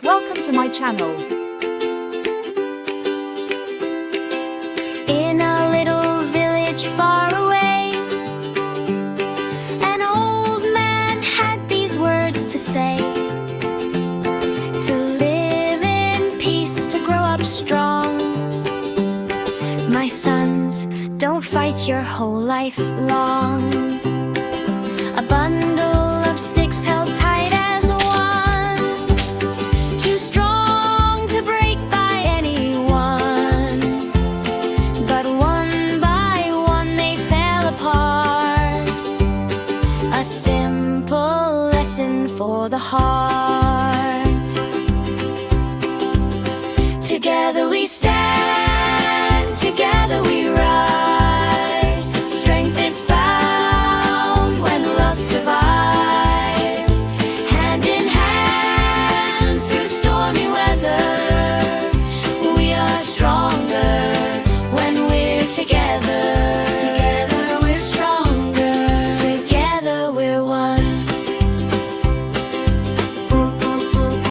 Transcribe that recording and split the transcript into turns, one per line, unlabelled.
Welcome to my channel.
In a little village far away, an old man had these words to say: to live in peace, to grow up strong. My sons, don't fight your whole life long. A bundle of sticks held tight as one, too strong to break by anyone. But one by one they fell apart. A simple lesson for the heart. Together we stand, together we rise. Strength is found when love survives. Hand in hand through stormy weather, we are strong.